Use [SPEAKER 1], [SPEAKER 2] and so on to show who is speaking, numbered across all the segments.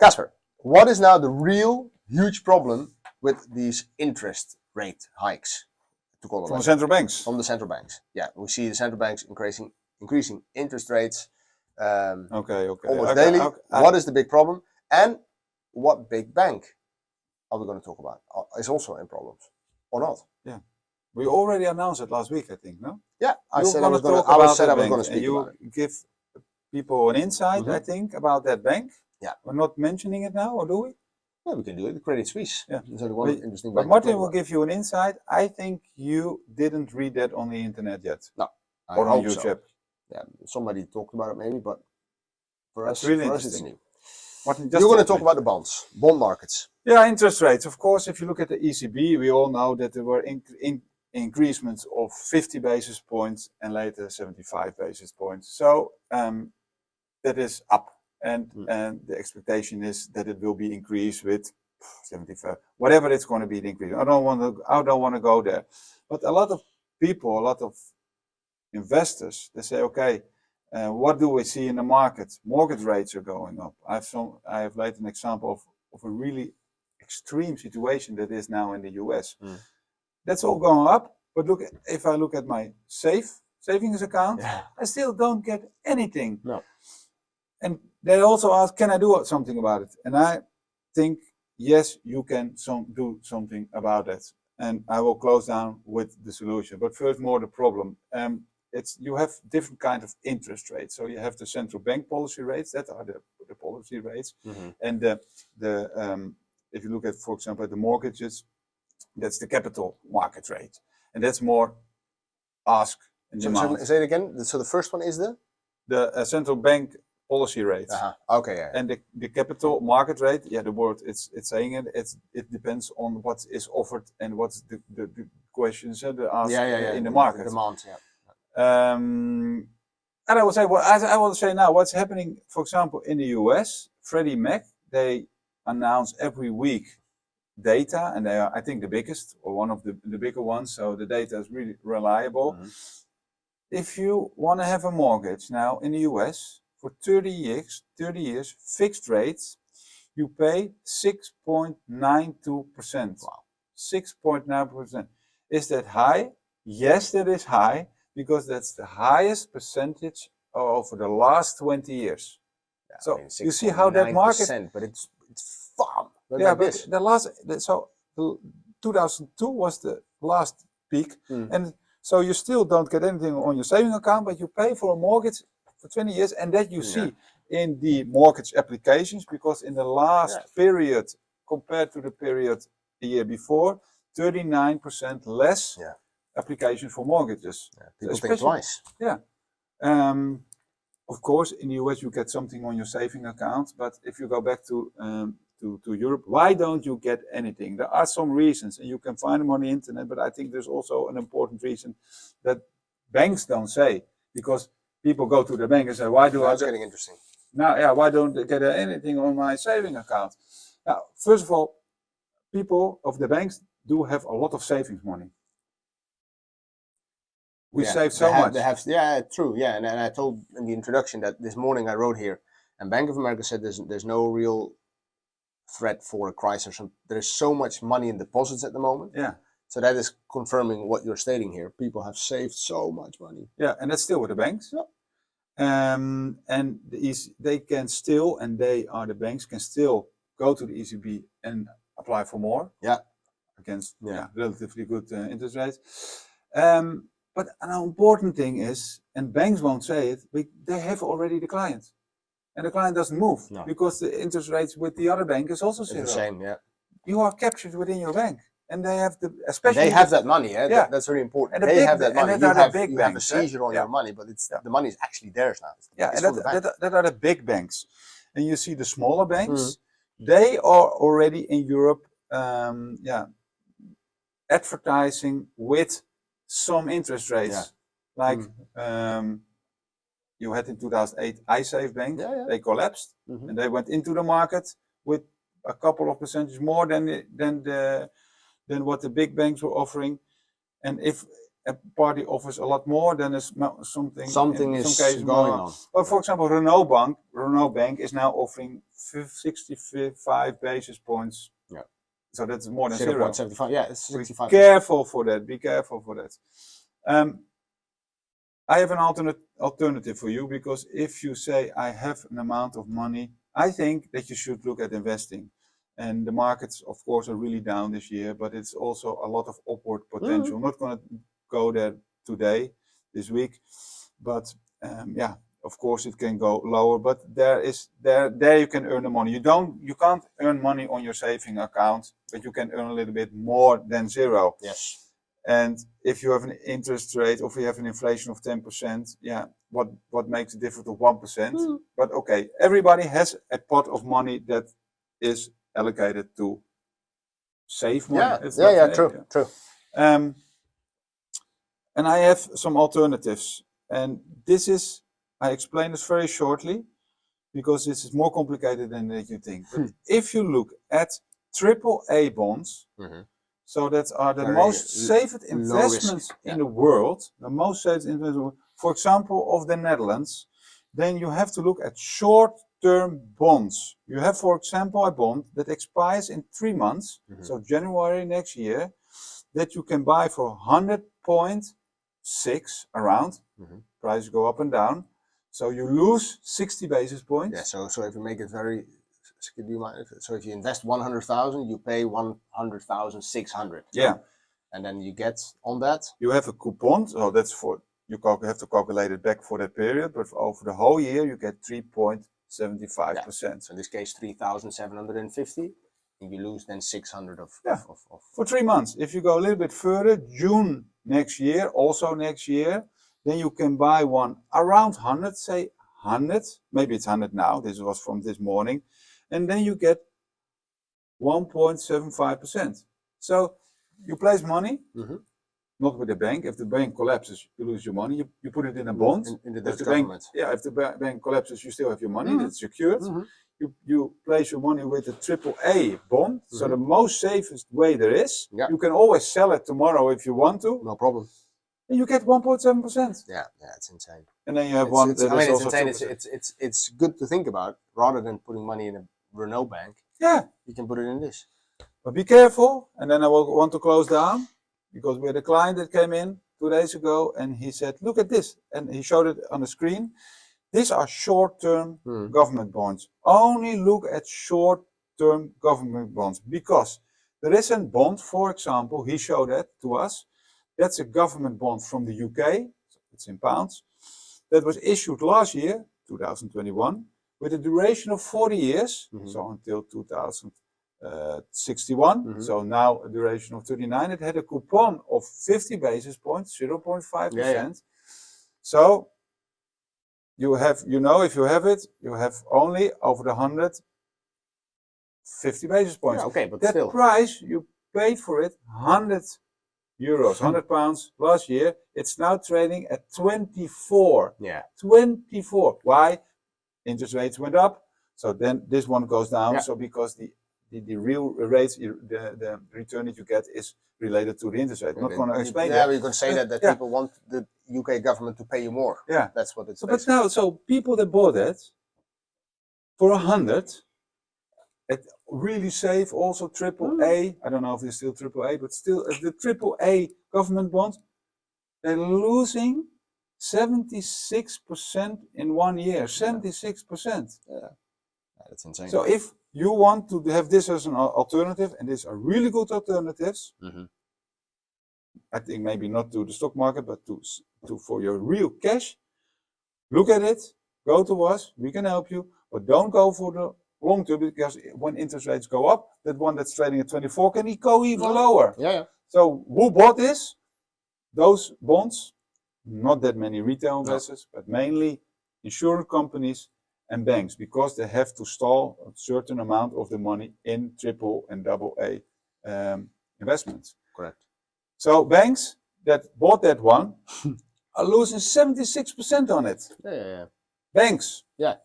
[SPEAKER 1] Casper, what is now the real huge problem with these interest rate hikes? To call it
[SPEAKER 2] From
[SPEAKER 1] like
[SPEAKER 2] central banks.
[SPEAKER 1] from the central banks. Yeah, we see the central banks increasing interest rates
[SPEAKER 2] Okay.
[SPEAKER 1] almost daily. What is the big problem? And what big bank are we going to talk about? Is also in problems or not?
[SPEAKER 2] Yeah. We already announced it last week, I think, no?
[SPEAKER 1] Yeah, I
[SPEAKER 2] You're
[SPEAKER 1] said I was going
[SPEAKER 2] talk
[SPEAKER 1] to. I
[SPEAKER 2] about
[SPEAKER 1] said
[SPEAKER 2] that
[SPEAKER 1] I was
[SPEAKER 2] bank,
[SPEAKER 1] going to
[SPEAKER 2] and
[SPEAKER 1] speak about it.
[SPEAKER 2] you give people an insight, I think, about that bank.
[SPEAKER 1] Yeah.
[SPEAKER 2] We're not mentioning it now, or do we?
[SPEAKER 1] Yeah, we can do it. The Credit Suisse.
[SPEAKER 2] Yeah.
[SPEAKER 1] There's only one interesting
[SPEAKER 2] But
[SPEAKER 1] bank.
[SPEAKER 2] Martin will give you an insight. I think you didn't read that on the internet yet.
[SPEAKER 1] No. I
[SPEAKER 2] Or on
[SPEAKER 1] hope
[SPEAKER 2] YouTube.
[SPEAKER 1] So. Yeah, somebody talked about it maybe, but for
[SPEAKER 2] That's
[SPEAKER 1] us,
[SPEAKER 2] really
[SPEAKER 1] for us it's new.
[SPEAKER 2] Martin,
[SPEAKER 1] You're going to talk about the bond markets.
[SPEAKER 2] Yeah, interest rates. Of course, if you look at the ECB, we all know that there were increasements of 50 basis points and later 75 basis points. So that is up. And the expectation is that it will be increased with 75, whatever it's going to be the increase. I don't want to go there. But a lot of people, a lot of investors, they say, okay, what do we see in the market? Mortgage rates are going up. I have laid an example of a really extreme situation that is now in the US. That's all going up. But look, if I look at my savings account, I still don't get anything.
[SPEAKER 1] No.
[SPEAKER 2] And they also ask, can I do something about it? And I think, yes, you can do something about it. And I will close down with the solution. But first, more the problem. You have different kind of interest rates. So you have the central bank policy rates, that are the policy rates. And if you look at, for example, the mortgages, that's the capital market rate. And that's more ask and demand.
[SPEAKER 1] So say it again. So the first one is
[SPEAKER 2] the central bank policy rate.
[SPEAKER 1] Okay. Yeah.
[SPEAKER 2] And the capital market rate, the word it's saying it depends on what is offered and what's the questions the ask in the market.
[SPEAKER 1] Demand,
[SPEAKER 2] And I will say, I will say now, what's happening, for example, in the US, Freddie Mac, they announce every week data, and they are, I think, the biggest or one of the bigger ones. So the data is really reliable. If you want to have a mortgage now in the US for 30 years, fixed rates, you pay 6.92%.
[SPEAKER 1] Wow.
[SPEAKER 2] 6.9%. Is that high? Yes, that is high, because that's the highest percentage over the last 20 years. Yeah, so you see how that market,
[SPEAKER 1] but it's far.
[SPEAKER 2] Yeah, but the last, so 2002 was the last peak, and so you still don't get anything on your saving account, but you pay for a mortgage for 20 years, and that you see in the mortgage applications, because in the last period compared to the period the year before, 39% less applications for mortgages.
[SPEAKER 1] People think twice.
[SPEAKER 2] Of course, in the US you get something on your saving account, but if you go back to Europe, why don't you get anything? There are some reasons, and you can find them on the internet, but I think there's also an important reason that banks don't say, because people go to the bank and say, why do
[SPEAKER 1] That's getting interesting.
[SPEAKER 2] Now, why don't they get anything on my saving account? Now, first of all, people of the banks do have a lot of savings money. We save so much.
[SPEAKER 1] True. Yeah, and I told in the introduction that this morning I wrote here, and Bank of America said there's no real threat for a crisis. There's so much money in deposits at the moment.
[SPEAKER 2] Yeah.
[SPEAKER 1] So that is confirming what you're stating here. People have saved so much money.
[SPEAKER 2] Yeah, and that's still with the banks.
[SPEAKER 1] Yeah.
[SPEAKER 2] And they can still, and they are the banks, can still go to the ECB and apply for more.
[SPEAKER 1] Yeah.
[SPEAKER 2] Against relatively good interest rates. But an important thing is, and banks won't say it, they have already the client. And the client doesn't move because the interest rates with the other bank is also zero.
[SPEAKER 1] It's the same, yeah.
[SPEAKER 2] You are captured within your bank. And they have
[SPEAKER 1] they have that money, that's really important.
[SPEAKER 2] And
[SPEAKER 1] they have that money.
[SPEAKER 2] You have
[SPEAKER 1] a seizure on your money, but the money is actually theirs now.
[SPEAKER 2] That are the big banks. And you see the smaller banks, they are already in Europe, advertising with some interest rates. Like you had in 2008 iSafe Bank, they collapsed and they went into the market with a couple of percentage more than what the big banks were offering. And if a party offers a lot more, then there's something
[SPEAKER 1] is going on.
[SPEAKER 2] Well, for example, Renault Bank is now offering 65 basis points.
[SPEAKER 1] Yeah.
[SPEAKER 2] So that's more than zero.
[SPEAKER 1] 0.75. Yeah, it's 65.
[SPEAKER 2] Be careful for that. Be careful for that. I have an alternative for you, because if you say I have an amount of money, I think that you should look at investing. And the markets, of course, are really down this year, but it's also a lot of upward potential. I'm not going to go there today, this week, but yeah, of course it can go lower. But there you can earn the money. You can't earn money on your saving account, but you can earn a little bit more than zero.
[SPEAKER 1] Yes.
[SPEAKER 2] And if you have an interest rate, or if you have an inflation of 10%, yeah, what makes a difference of 1%? But okay, everybody has a pot of money that is allocated to save money.
[SPEAKER 1] Yeah, true.
[SPEAKER 2] And I have some alternatives. And I explain this very shortly, because this is more complicated than you think. But if you look at AAA bonds, so that are the most safe investments in the world, for example, of the Netherlands, then you have to look at short-term bonds. You have, for example, a bond that expires in 3 months, so January next year, that you can buy for 100.6 around. Prices go up and down, so you lose 60 basis points.
[SPEAKER 1] Yeah, so if you make it very... So if you invest 100,000, you pay 100,600.
[SPEAKER 2] Yeah,
[SPEAKER 1] and then you get on that.
[SPEAKER 2] You have a coupon, so that's for you have to calculate it back for that period. But over the whole year, you get 3.75%.
[SPEAKER 1] So in this case, 3,750, and you lose then 600 of
[SPEAKER 2] for 3 months. If you go a little bit further, June next year, then you can buy one around 100, say 100, maybe it's 100 now. This was from this morning. And then you get 1.75%. So you place money, not with the bank. If the bank collapses, you lose your money. You put it in a bond.
[SPEAKER 1] In the Dutch government.
[SPEAKER 2] If the bank collapses, you still have your money. It's secured. You place your money with a AAA bond. So the most safest way there is.
[SPEAKER 1] Yeah.
[SPEAKER 2] You can always sell it tomorrow if you want to.
[SPEAKER 1] No problem.
[SPEAKER 2] And you get 1.7%.
[SPEAKER 1] Yeah, it's insane.
[SPEAKER 2] And then you have
[SPEAKER 1] it's insane. It's good to think about, rather than putting money in a Renault bank.
[SPEAKER 2] Yeah,
[SPEAKER 1] you can put it in this.
[SPEAKER 2] But be careful. And then I will want to close down, because we had a client that came in 2 days ago, and he said, "Look at this," and he showed it on the screen. These are short-term government bonds. Only look at short-term government bonds, because there is a bond, for example, he showed that to us. That's a government bond from the UK. It's in pounds. That was issued last year, 2021. With a duration of 40 years, so until 2061, so now a duration of 39. It had a coupon of 50 basis points, 0.5%.
[SPEAKER 1] Yeah.
[SPEAKER 2] So you have, if you have it, you have only over the 100, 50 basis points.
[SPEAKER 1] Yeah, okay, but
[SPEAKER 2] that
[SPEAKER 1] still.
[SPEAKER 2] Price, you paid for it, €100, 100 pounds last year. It's now trading at 24.
[SPEAKER 1] Yeah.
[SPEAKER 2] 24. Why? Interest rates went up, so then this one goes down.
[SPEAKER 1] Yeah.
[SPEAKER 2] So because the real rates, the return that you get is related to the interest rate. I'm not going to explain that.
[SPEAKER 1] Yeah, you're going to say that people want the UK government to pay you more.
[SPEAKER 2] Yeah,
[SPEAKER 1] that's what it's.
[SPEAKER 2] But now, so people that bought that for 100, it really safe. Also AAA. I don't know if it's still AAA, but still the AAA government bonds, they're losing 76% in 1 year. 76%.
[SPEAKER 1] Yeah, that's insane.
[SPEAKER 2] So if you want to have this as an alternative, and these are really good alternatives, I think maybe not to the stock market, but to for your real cash, look at it. Go to us. We can help you, but don't go for the long term, because when interest rates go up, that one that's trading at 24 can go even lower.
[SPEAKER 1] Yeah.
[SPEAKER 2] So who bought this? Those bonds. Not that many retail investors, but mainly insurance companies and banks, because they have to store a certain amount of the money in triple and double A investments.
[SPEAKER 1] Correct.
[SPEAKER 2] So banks that bought that one are losing 76% on it.
[SPEAKER 1] Yeah.
[SPEAKER 2] Banks.
[SPEAKER 1] Yeah,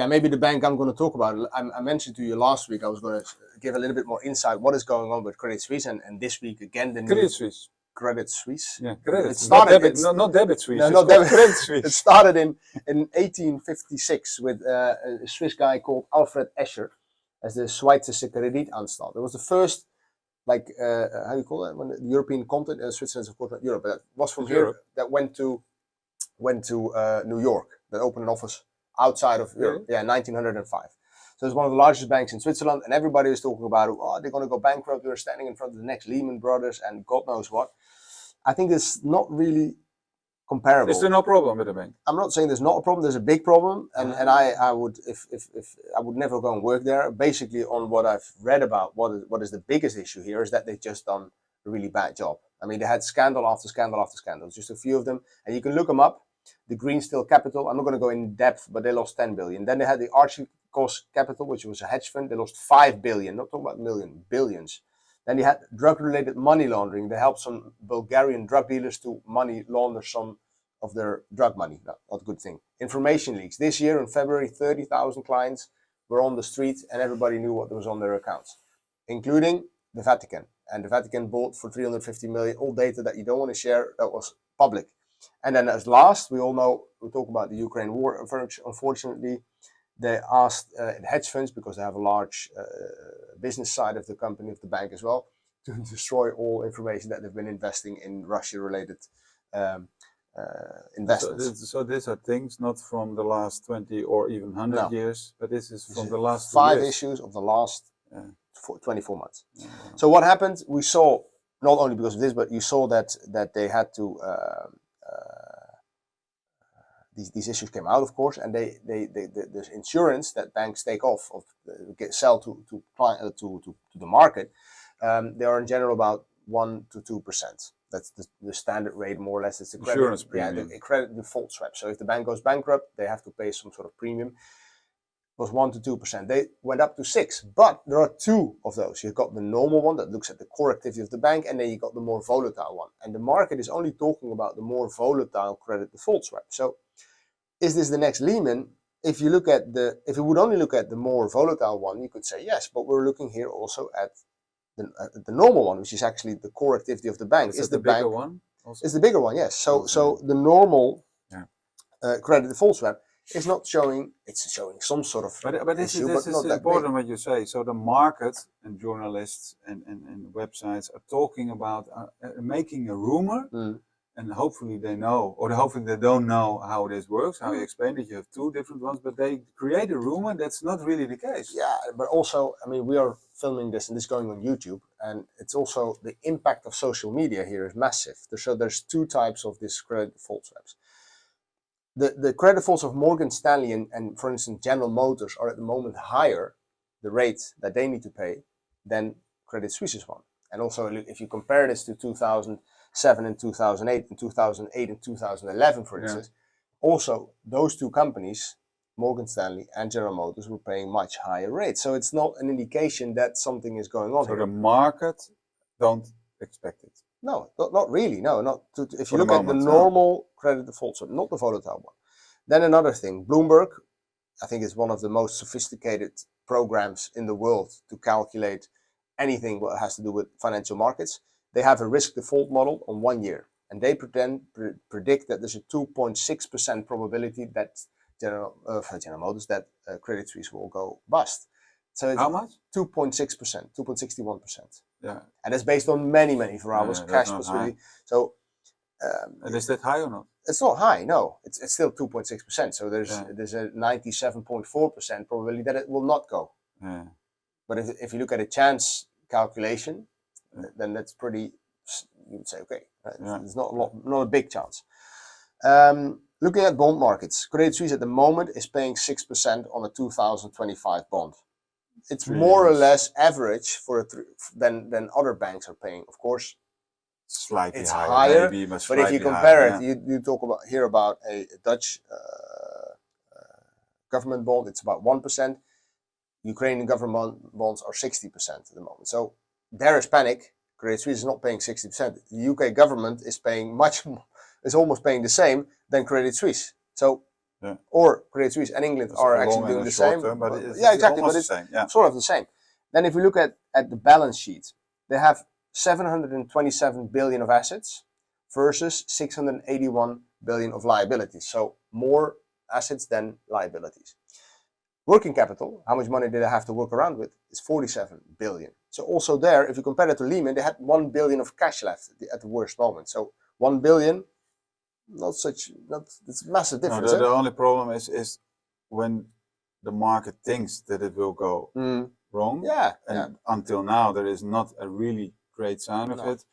[SPEAKER 1] maybe the bank I'm going to talk about, I mentioned to you last week, I was going to give a little bit more insight what is going on with Credit Suisse, and this week again,
[SPEAKER 2] Credit Suisse.
[SPEAKER 1] Credit Suisse.
[SPEAKER 2] Yeah, Credit.
[SPEAKER 1] It started.
[SPEAKER 2] Not Debit Suisse.
[SPEAKER 1] No,
[SPEAKER 2] it's
[SPEAKER 1] not
[SPEAKER 2] called
[SPEAKER 1] Debit.
[SPEAKER 2] Credit Suisse.
[SPEAKER 1] It started in 1856 with a Swiss guy called Alfred Escher as the Schweizer Kreditanstalt. It was the first, like, how do you call it? When the European continent, Switzerland is of course not Europe, but that was from here. That went to New York. That opened an office outside of Europe. Yeah, 1905. So it's one of the largest banks in Switzerland, and everybody is talking about, oh, they're going to go bankrupt. We're standing in front of the next Lehman Brothers and God knows what. I think it's not really comparable.
[SPEAKER 2] Is there no problem with the bank?
[SPEAKER 1] I'm not saying there's not a problem. There's a big problem, and I would if I would never go and work there. Basically, on what I've read about, what is the biggest issue here is that they've just done a really bad job. I mean, they had scandal after scandal after scandal. Just a few of them, and you can look them up. The Green Steel Capital. I'm not going to go in depth, but they lost 10 billion. Then they had the Archicos Capital, which was a hedge fund. They lost 5 billion. Not talking about million, billions. Then they had drug-related money laundering. They helped some Bulgarian drug dealers to money launder some of their drug money. Not a good thing. Information leaks. This year in February, 30,000 clients were on the street and everybody knew what was on their accounts, including the Vatican. And the Vatican bought for 350 million all data that you don't want to share that was public. And then as last, we all know, we talk about the Ukraine war. Unfortunately, they asked hedge funds, because they have a large business side of the company, of the bank as well, to destroy all information that they've been investing in Russia-related investments.
[SPEAKER 2] So these are things not from the last 20 or even 100 years, but this is from the last
[SPEAKER 1] 5
[SPEAKER 2] years.
[SPEAKER 1] issues of the last 24 months. So what happened? We saw, not only because of this, but you saw that they had to these issues came out, of course, and the insurance that banks take off of sell to the market, they are in general about 1 to 2%. That's the standard rate, more or less. It's the credit,
[SPEAKER 2] insurance premium.
[SPEAKER 1] the credit default swap. So if the bank goes bankrupt, they have to pay some sort of premium. It was 1 to 2%. They went up to 6, but there are 2 of those. You've got the normal one that looks at the core activity of the bank, and then you got the more volatile one. And the market is only talking about the more volatile credit default swap. So is this the next Lehman? If you would only look at the more volatile one, you could say yes, but we're looking here also at the normal one, which is actually the core activity of the bank.
[SPEAKER 2] Is the bigger one? Also?
[SPEAKER 1] Is the bigger one, yes. So the normal credit default swap is not showing. It's showing some sort of
[SPEAKER 2] but this
[SPEAKER 1] issue,
[SPEAKER 2] is
[SPEAKER 1] not
[SPEAKER 2] important what you say. So the market and journalists and websites are talking about making a rumor. And hopefully they know, or hopefully they don't know how this works, how you explain that you have 2 different ones, but they create a rumor that's not really the case.
[SPEAKER 1] Yeah, but also, I mean, we are filming this and this is going on YouTube, and it's also the impact of social media here is massive. So there's 2 types of this credit default swaps. The credit defaults of Morgan Stanley and, for instance, General Motors are at the moment higher, the rate that they need to pay, than Credit Suisse's one. And also, if you compare this to 2007 and 2008 and 2008 and 2011, for instance, also those 2 companies, Morgan Stanley and General Motors, were paying much higher rates. So it's not an indication that something is going on here.
[SPEAKER 2] So the market don't expect it.
[SPEAKER 1] No, not really. No, not if you look at the normal credit default, so not the volatile one. Then another thing, Bloomberg, I think is one of the most sophisticated programs in the world to calculate anything what has to do with financial markets. They have a risk default model on 1 year, and they predict that there's a 2.6% probability that General Motors, that Credit Suisse will go bust. So it's
[SPEAKER 2] how much?
[SPEAKER 1] 2.6%, 2.61%.
[SPEAKER 2] Yeah,
[SPEAKER 1] and it's based on many variables, cash possibility. So,
[SPEAKER 2] and is that high or not?
[SPEAKER 1] It's not high. No, it's still 2.6%. So there's a 97.4% probability that it will not go.
[SPEAKER 2] Yeah.
[SPEAKER 1] But if you look at a chance calculation, then that's pretty. You would say, okay, there's not a big chance. Looking at bond markets, Credit Suisse at the moment is paying 6% on a 2025 bond. It's more or less average than other banks are paying. Of course,
[SPEAKER 2] slightly
[SPEAKER 1] it's
[SPEAKER 2] higher,
[SPEAKER 1] maybe, but if you compare it, you talk about a Dutch government bond, it's about 1%. Ukrainian government bonds are 60% at the moment. So there is panic. Credit Suisse is not paying 60%. The UK government is paying much more, is almost paying the same than Credit Suisse. So, or Credit Suisse and England are actually doing the same.
[SPEAKER 2] But
[SPEAKER 1] exactly. But it's sort of the same. Then if we look at the balance sheet, they have 727 billion of assets versus 681 billion of liabilities. So more assets than liabilities. Working capital, how much money did I have to work around with, is 47 billion. So also there, if you compare it to Lehman, they had 1 billion of cash left at the worst moment. So 1 billion, it's a massive difference.
[SPEAKER 2] No, the only problem is when the market thinks that it will go wrong.
[SPEAKER 1] Yeah.
[SPEAKER 2] And until now, there is not a really great sign of it.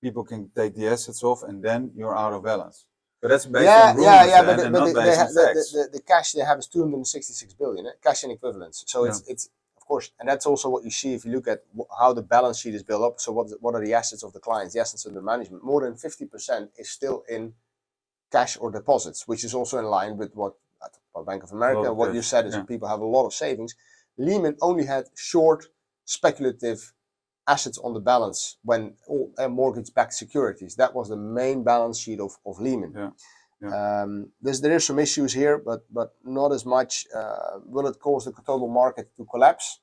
[SPEAKER 2] People can take the assets off and then you're out of balance. But that's based on rumors and not based on facts.
[SPEAKER 1] The cash they have is 266 billion, cash and equivalents. So it's of course, and that's also what you see if you look at how the balance sheet is built up. So what are the assets of the clients, the assets under management? More than 50% is still in cash or deposits, which is also in line with what Bank of America, what you said is people have a lot of savings. Lehman only had short, speculative assets on the balance when all mortgage-backed securities. That was the main balance sheet of Lehman. There is some issues here, but not as much. Will it cause the total market to collapse?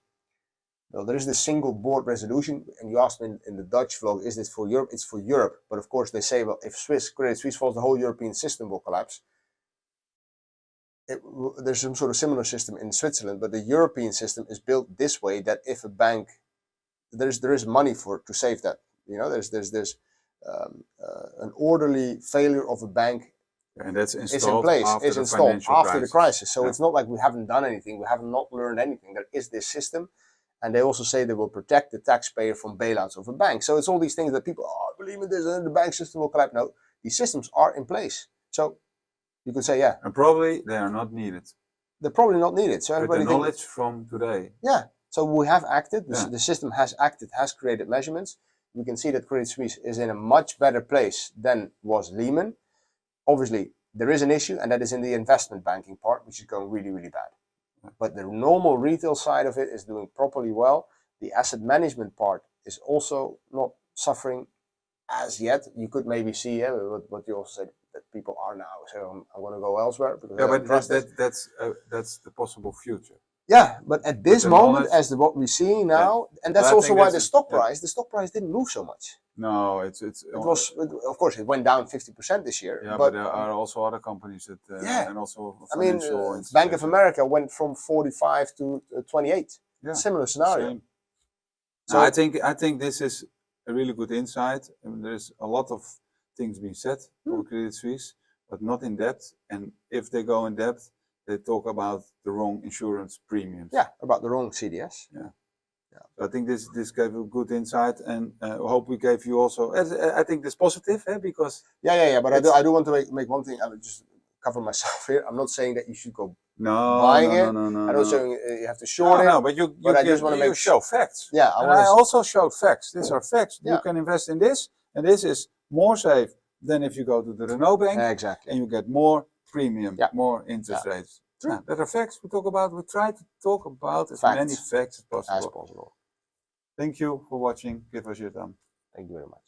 [SPEAKER 1] Well, there is this single board resolution, and you asked me in the Dutch vlog, is this for Europe? It's for Europe, but of course they say, well, if Credit Suisse falls, the whole European system will collapse. There's some sort of similar system in Switzerland, but the European system is built this way that if a bank, there is money to save that. You know, there's an orderly failure of a bank.
[SPEAKER 2] And that's installed
[SPEAKER 1] is in place,
[SPEAKER 2] after
[SPEAKER 1] is
[SPEAKER 2] the
[SPEAKER 1] installed after the crisis. So
[SPEAKER 2] Yeah.
[SPEAKER 1] it's not like we haven't done anything, we have not learned anything. There is this system, and they also say they will protect the taxpayer from bailouts of a bank. So it's all these things that people, believe in this, and the bank system will collapse. No, these systems are in place. So you could say, yeah.
[SPEAKER 2] And probably they are not needed.
[SPEAKER 1] They're probably not needed. So
[SPEAKER 2] With
[SPEAKER 1] everybody
[SPEAKER 2] the knowledge from today.
[SPEAKER 1] Yeah. So we have acted, the system has acted, has created measurements. We can see that Credit Suisse is in a much better place than was Lehman. Obviously, there is an issue, and that is in the investment banking part, which is going really, really bad. But the normal retail side of it is doing properly well. The asset management part is also not suffering as yet. You could maybe see what you also said, that people are now. So I'm going to go elsewhere.
[SPEAKER 2] But that's the possible future.
[SPEAKER 1] Yeah, but at this moment, as what we're seeing now, and that's also why the stock price didn't move so much.
[SPEAKER 2] No, it
[SPEAKER 1] was, of course, it went down 50% this year.
[SPEAKER 2] Yeah, but there are also other companies that, and also financial
[SPEAKER 1] Bank of America went from 45 to 28.
[SPEAKER 2] Yeah,
[SPEAKER 1] similar scenario.
[SPEAKER 2] Same. So I think this is a really good insight. I mean, there's a lot of things being said for Credit Suisse, but not in depth. And if they go in depth, they talk about the wrong insurance premiums.
[SPEAKER 1] Yeah, about the wrong CDS.
[SPEAKER 2] Yeah. So I think this gave a good insight, and I hope we gave you also. I think this positive, because
[SPEAKER 1] But I do want to make one thing. I would just cover myself here. I'm not saying that you should go buying it.
[SPEAKER 2] No.
[SPEAKER 1] I'm not saying you have to short it.
[SPEAKER 2] No, but I just want to show facts.
[SPEAKER 1] Yeah,
[SPEAKER 2] I also showed facts. These are facts. You can invest in this, and this is more safe than if you go to the Renault Bank.
[SPEAKER 1] Exactly.
[SPEAKER 2] And you get more premium, more interest rates. Yeah, that are facts we talk about. We try to talk about as many facts as possible.
[SPEAKER 1] Thank
[SPEAKER 2] Thank you for watching. Give us your thumb.
[SPEAKER 1] Thank you very much.